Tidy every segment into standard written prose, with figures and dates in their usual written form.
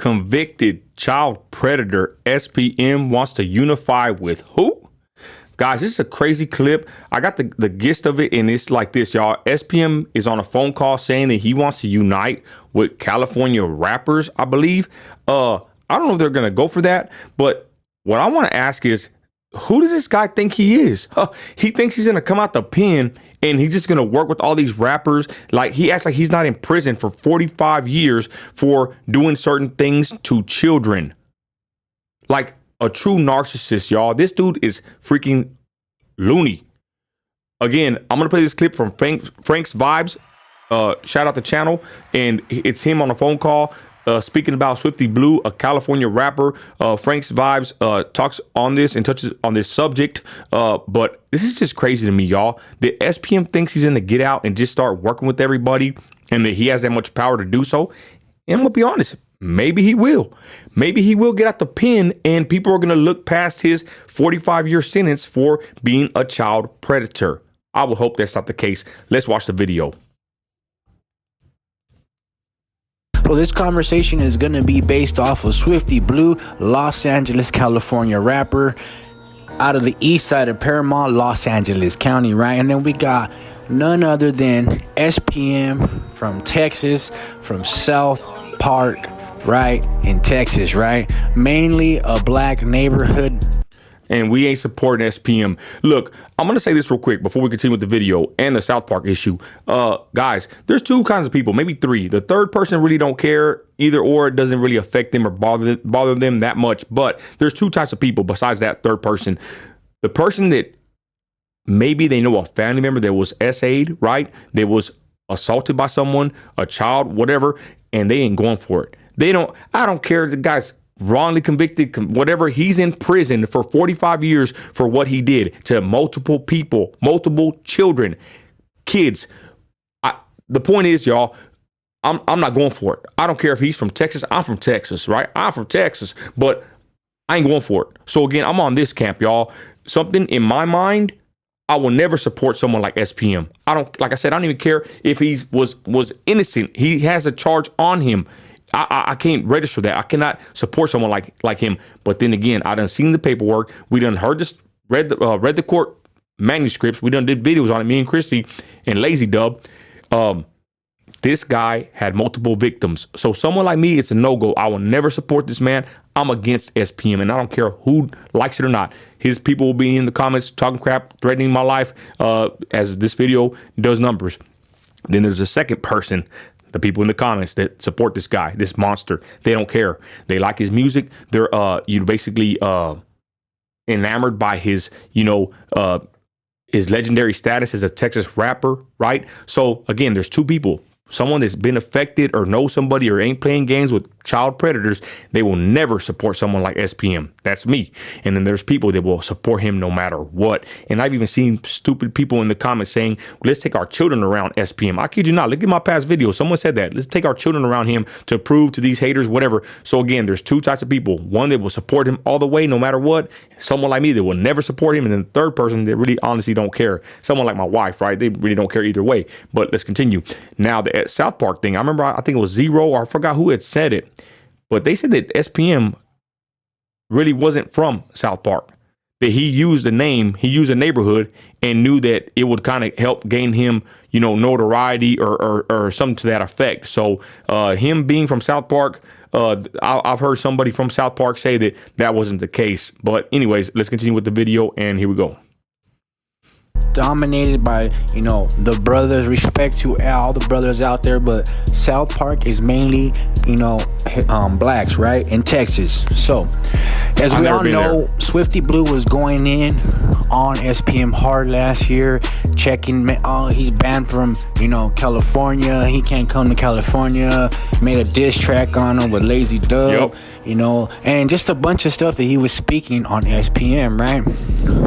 convicted child predator SPM wants to unify with who? Guys, this is a crazy clip. I got the gist of it, and it's like this, y'all. SPM is on a phone call saying that he wants to unite with California rappers, I believe. I don't know if they're going to go for that, but what I want to ask is, who does this guy think he is? He thinks he's going to come out the pen and he's just going to work with all these rappers. Like, he acts like he's not in prison for 45 years for doing certain things to children. Like a true narcissist, y'all. This dude is freaking loony. Again, I'm going to play this clip from Frank's Vibes. Shout out the channel. And it's him on a phone call. Speaking about Swifty Blue, a California rapper. Frank's Vibes talks on this and touches on this subject. But this is just crazy to me, y'all. The SPM thinks he's in to get out and just start working with everybody and that he has that much power to do so. And I'm going to be honest, maybe he will. Maybe he will get out the pen and people are going to look past his 45-year sentence for being a child predator. I would hope that's not the case. Let's watch the video. Well, this conversation is going to be based off of Swifty Blue, Los Angeles, California rapper out of the east side of Paramount, Los Angeles County, right? And then we got none other than SPM from Texas, from South Park, right, in Texas, right? Mainly a black neighborhood. And we ain't supporting SPM. Look, I'm going to say this real quick before we continue with the video and the South Park issue. Guys, there's two kinds of people, maybe three. The third person really don't care either, or it doesn't really affect them or bother them that much. But there's two types of people besides that third person. The person that maybe they know a family member that was SA'd, right? That was assaulted by someone, a child, whatever, and they ain't going for it. I don't care if the guy's wrongly convicted, whatever, he's in prison for 45 years for what he did to multiple people, multiple children, kids. The point is, y'all, I'm not going for it. I don't care if he's from Texas. I'm from Texas, right? I'm from Texas, but I ain't going for it. So again, I'm on this camp, y'all. Something in my mind, I will never support someone like SPM. Like I said, I don't even care if he was innocent. He has a charge on him. I can't register that. I cannot support someone like him. But then again, I done seen the paperwork. We done heard this, read the court manuscripts. We done did videos on it, me and Christy and Lazy Dub. This guy had multiple victims. So someone like me, it's a no-go. I will never support this man. I'm against SPM, and I don't care who likes it or not. His people will be in the comments talking crap, threatening my life, as this video does numbers. Then there's a second person, the people in the comments that support this guy, this monster. They don't care. They like his music. They're basically enamored by his his legendary status as a Texas rapper, right? So again, there's two people. Someone that's been affected or knows somebody or ain't playing games with child predators, they will never support someone like SPM. That's me. And then there's people that will support him no matter what. And I've even seen stupid people in the comments saying, let's take our children around SPM. I kid you not. Look at my past video. Someone said that. Let's take our children around him to prove to these haters, whatever. So again, there's two types of people. One that will support him all the way, no matter what. Someone like me that will never support him. And then the third person that really honestly don't care. Someone like my wife, right? They really don't care either way. But let's continue. Now, the South Park thing, I remember, I think it was Zero, or I forgot who had said it, but they said that SPM really wasn't from South Park, that he used a name, he used a neighborhood and knew that it would kind of help gain him, notoriety or something to that effect. So him being from South Park, I've heard somebody from South Park say that wasn't the case. But anyways, let's continue with the video, and here we go. Dominated by the brothers. Respect to all the brothers out there, but South Park is mainly blacks, right, in Texas. So as we all know, Swifty Blue was going in on SPM hard last year, checking he's banned from California. He can't come to California. Made a diss track on him with Lazy Dub. And just a bunch of stuff that he was speaking on SPM, right?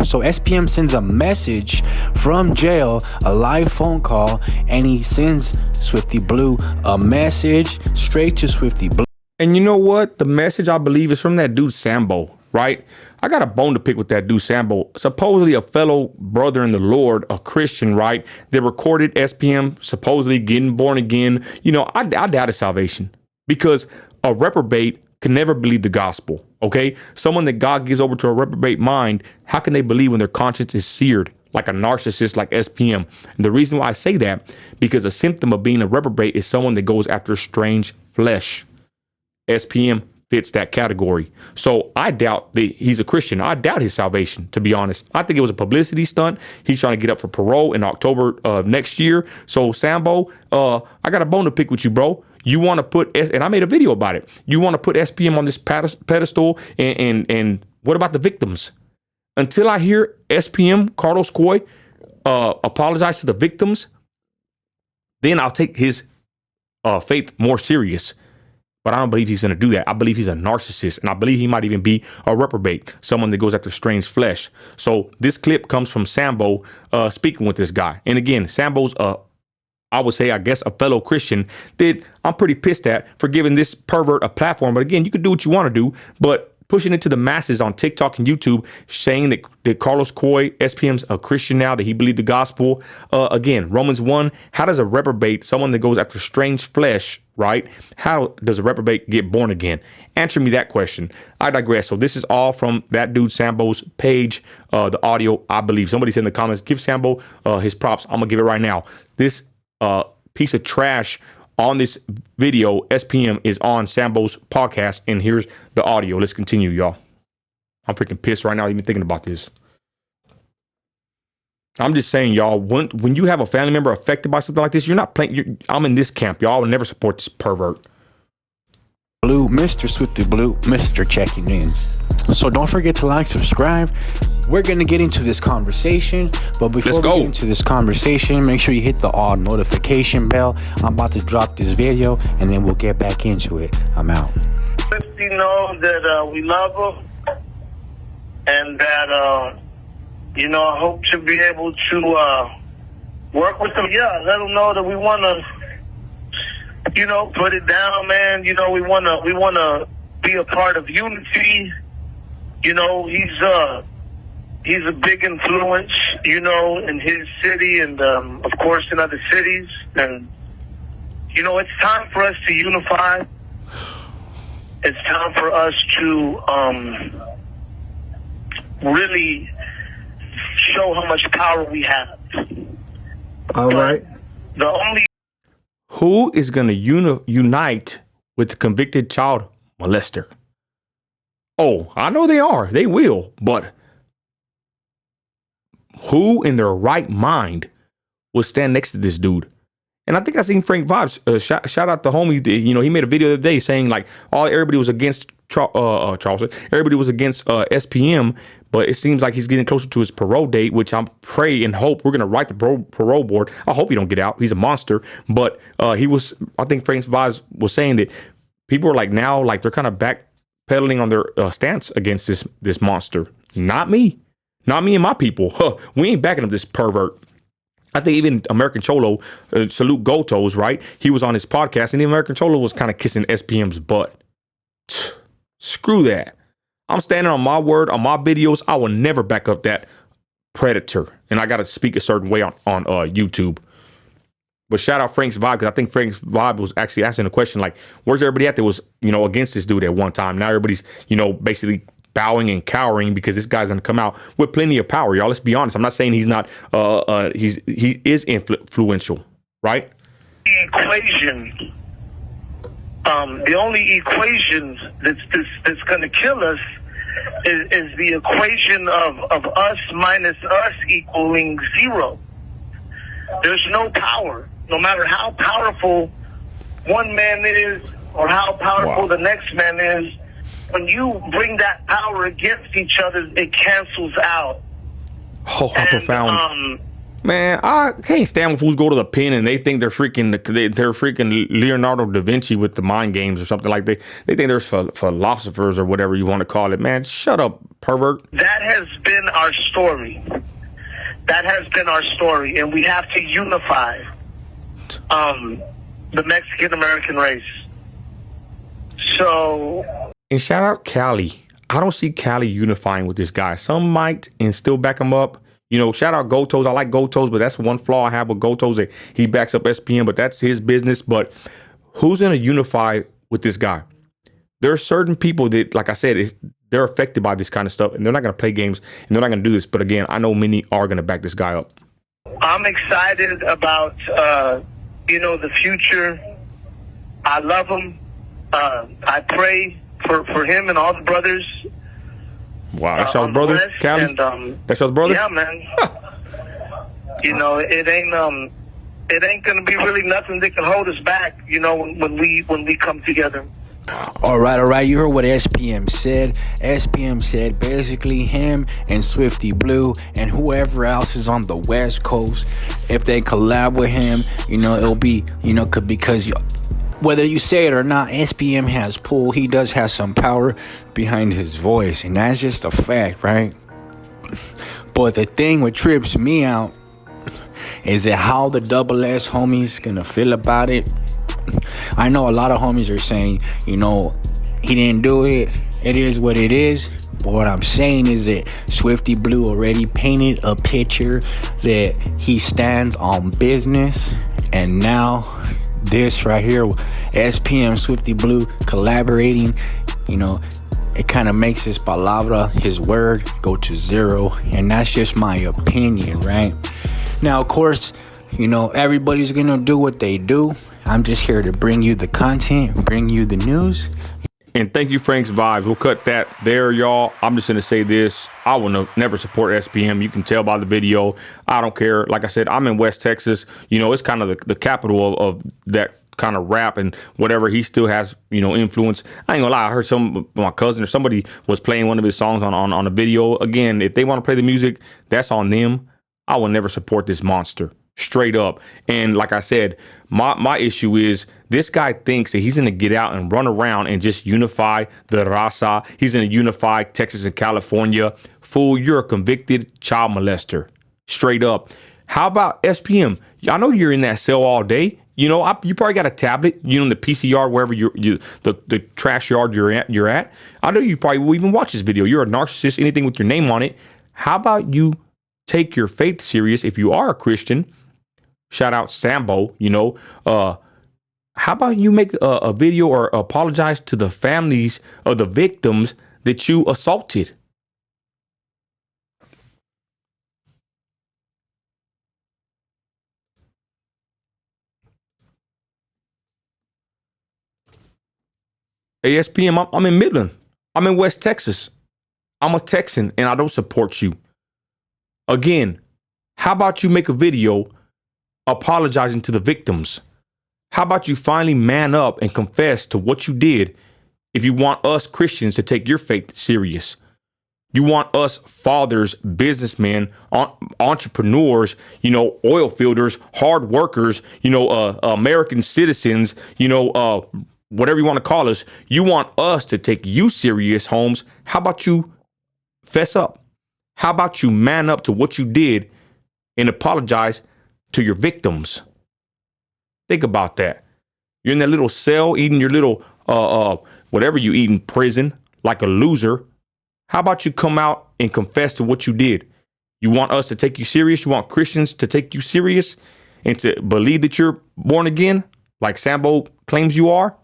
So SPM sends a message from jail, a live phone call, and he sends Swifty Blue a message straight to Swifty Blue. And you know what? The message, I believe, is from that dude Sambo, right? I got a bone to pick with that dude Sambo, supposedly a fellow brother in the Lord, a Christian, right? They recorded SPM supposedly getting born again. I doubt his salvation. because a reprobate can never believe the gospel. Okay, someone that God gives over to a reprobate mind, how can they believe when their conscience is seared like a narcissist like SPM? And the reason why I say that, because a symptom of being a reprobate is someone that goes after strange flesh. SPM fits that category. So I doubt that he's a Christian. I doubt his salvation, to be honest. I think it was a publicity stunt. He's trying to get up for parole in October of next year. So Sambo, I got a bone to pick with you, bro. You want to put, and I made a video about it. You want to put SPM on this pedestal, and what about the victims? Until I hear SPM, Carlos Coy, apologize to the victims, then I'll take his faith more serious. But I don't believe he's going to do that. I believe he's a narcissist, and I believe he might even be a reprobate, someone that goes after strange flesh. So this clip comes from Sambo speaking with this guy. And again, Sambo's I would say, I guess, a fellow Christian that I'm pretty pissed at for giving this pervert a platform. But again, you can do what you want to do, but pushing it to the masses on TikTok and YouTube, saying that Carlos Coy, SPM's a Christian now, that he believed the gospel. Again, Romans 1, how does a reprobate, someone that goes after strange flesh, right? How does a reprobate get born again? Answer me that question. I digress. So this is all from that dude Sambo's page, the audio, I believe. Somebody said in the comments, give Sambo his props. I'm going to give it right now. This piece of trash on this video, SPM, is on Sambo's podcast, and here's the audio. Let's continue, y'all. I'm freaking pissed right now even thinking about this. I'm just saying, y'all, when you have a family member affected by something like this, you're not playing. I'm in this camp, y'all. I will never support this pervert. Blue, Mr. Swifty Blue, Mr. Checking in. So don't forget to like, subscribe. We're going to get into this conversation, but before we get into this conversation, make sure you hit the all notification bell. I'm about to drop this video, and then we'll get back into it. I'm out. You know that we love them, and that, I hope to be able to work with them. Yeah, let them know that we want to, put it down, man. We want to be a part of unity. He's a big influence, in his city and, of course, in other cities. And, it's time for us to unify. It's time for us to really show how much power we have. All right. The only... Who is going to unite with the convicted child molester? Oh, I know they are. They will. But who in their right mind will stand next to this dude? And I think I seen Frank Vibes. Shout out the homie. He made a video the other day saying like everybody was against Charleston. Everybody was against SPM. But it seems like he's getting closer to his parole date, which I'm pray and hope we're going to write the parole board. I hope he don't get out. He's a monster. But I think Frank Vibes was saying that people are like now, like they're kind of backpedaling on their stance against this monster. Not me and my people. We ain't backing up this pervert. I think even American Cholo, Salute Gotos, right? He was on his podcast, and the American Cholo was kind of kissing SPM's butt. Screw that. I'm standing on my word, on my videos. I will never back up that predator. And I got to speak a certain way on YouTube. But shout out Frank's Vibe, because I think Frank's Vibe was actually asking a question like, where's everybody at that was, against this dude at one time? Now everybody's, basically bowing and cowering because this guy's going to come out with plenty of power, y'all. Let's be honest. I'm not saying he's not, he is influential, right? Equation. The only equation that's going to kill us is the equation of us minus us equaling 0. There's no power. No matter how powerful one man is or how powerful the next man is, when you bring that power against each other, it cancels out. Oh, how profound. Man, I can't stand when fools go to the pen and they think they're freaking Leonardo da Vinci with the mind games or something like that. They think they're philosophers or whatever you want to call it. Man, shut up, pervert. That has been our story. And we have to unify the Mexican-American race. So... And shout out Cali. I don't see Cali unifying with this guy. Some might and still back him up. Shout out Gotos. I like Gotos, but that's one flaw I have with Gotos, that he backs up SPM, but that's his business. But who's going to unify with this guy. There are certain people that, like I said, they're affected by this kind of stuff, and they're not going to play games, and they're not going to do this. But again, I know many are going to back this guy up. I'm excited about, the future. I love him. I pray for him and all the brothers. Wow, that's y'all's brother, Cali? That's y'all's brother? Yeah, man. It ain't gonna be really nothing that can hold us back, when we come together. All right. You heard what SPM said. SPM said basically him and Swifty Blue and whoever else is on the West Coast, if they collab with him, it'll be, because whether you say it or not, SPM has pull. He does have some power behind his voice, and that's just a fact, right? But the thing what trips me out is that how the double S homies gonna feel about it. I know a lot of homies are saying, he didn't do it. It is what it is. But what I'm saying is that Swifty Blue already painted a picture that he stands on business. And now this right here, SPM, Swifty Blue collaborating, it kind of makes his palabra, his word, go to zero. And that's just my opinion, right? Now, of course, everybody's going to do what they do. I'm just here to bring you the content, bring you the news. And thank you, Frank's Vibes. We'll cut that there, y'all. I'm just going to say this. I will never support SPM. You can tell by the video. I don't care. Like I said, I'm in West Texas. It's kind of the capital of that kind of rap and whatever. He still has, influence. I ain't gonna lie. I heard my cousin or somebody was playing one of his songs on a video. Again, if they want to play the music, that's on them. I will never support this monster. Straight up. And like I said, my issue is this guy thinks that he's going to get out and run around and just unify the raza. He's going to unify Texas and California. Fool, you're a convicted child molester. Straight up. How about SPM? I know you're in that cell all day. You probably got a tablet, in the PC yard, wherever the trash yard you're at. I know you probably will even watch this video. You're a narcissist, anything with your name on it. How about you take your faith serious if you are a Christian? Shout out Sambo, how about you make a video or apologize to the families of the victims that you assaulted? SPM, I'm in Midland. I'm in West Texas. I'm a Texan and I don't support you. Again, how about you make a video apologizing to the victims? How about you finally man up and confess to what you did if you want us Christians to take your faith serious? You want us fathers, businessmen, entrepreneurs, oil fielders, hard workers, American citizens, whatever you want to call us. You want us to take you serious, Holmes. How about you fess up? How about you man up to what you did and apologize to your victims? Think about that. You're in that little cell eating your little whatever you eat in prison like a loser. How about you come out and confess to what you did? You want us to take you serious? You want Christians to take you serious and to believe that you're born again like Sambo claims you are?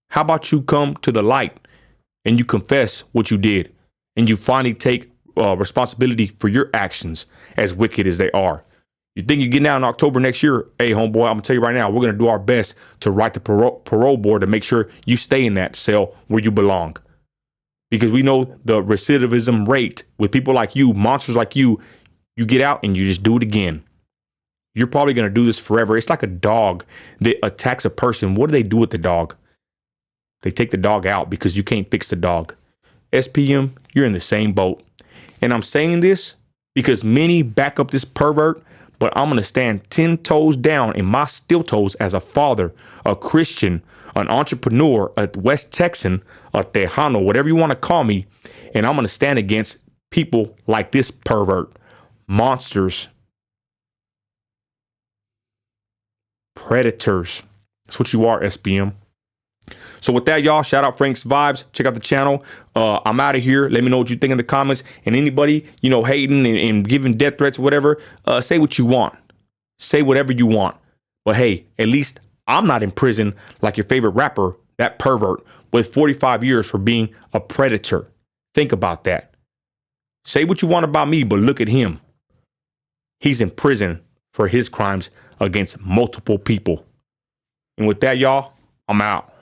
How about you come to the light and you confess what you did and you finally take responsibility for your actions, as wicked as they are? You think you're getting out in October next year? Hey, homeboy, I'm gonna tell you right now, we're gonna do our best to write the parole board to make sure you stay in that cell where you belong. Because we know the recidivism rate with people like you, monsters like you get out and you just do it again. You're probably gonna do this forever. It's like a dog that attacks a person. What do they do with the dog? They take the dog out because you can't fix the dog. SPM, you're in the same boat. And I'm saying this because many back up this pervert, but I'm going to stand 10 toes down in my steel toes as a father, a Christian, an entrepreneur, a West Texan, a Tejano, whatever you want to call me. And I'm going to stand against people like this pervert, monsters, predators. That's what you are, SPM. So with that, y'all, shout out Frank's Vibes. Check out the channel. I'm out of here. Let me know what you think in the comments. And anybody, hating and giving death threats or whatever, say what you want. Say whatever you want. But hey, at least I'm not in prison like your favorite rapper, that pervert, with 45 years for being a predator. Think about that. Say what you want about me, but look at him. He's in prison for his crimes against multiple people. And with that, y'all, I'm out.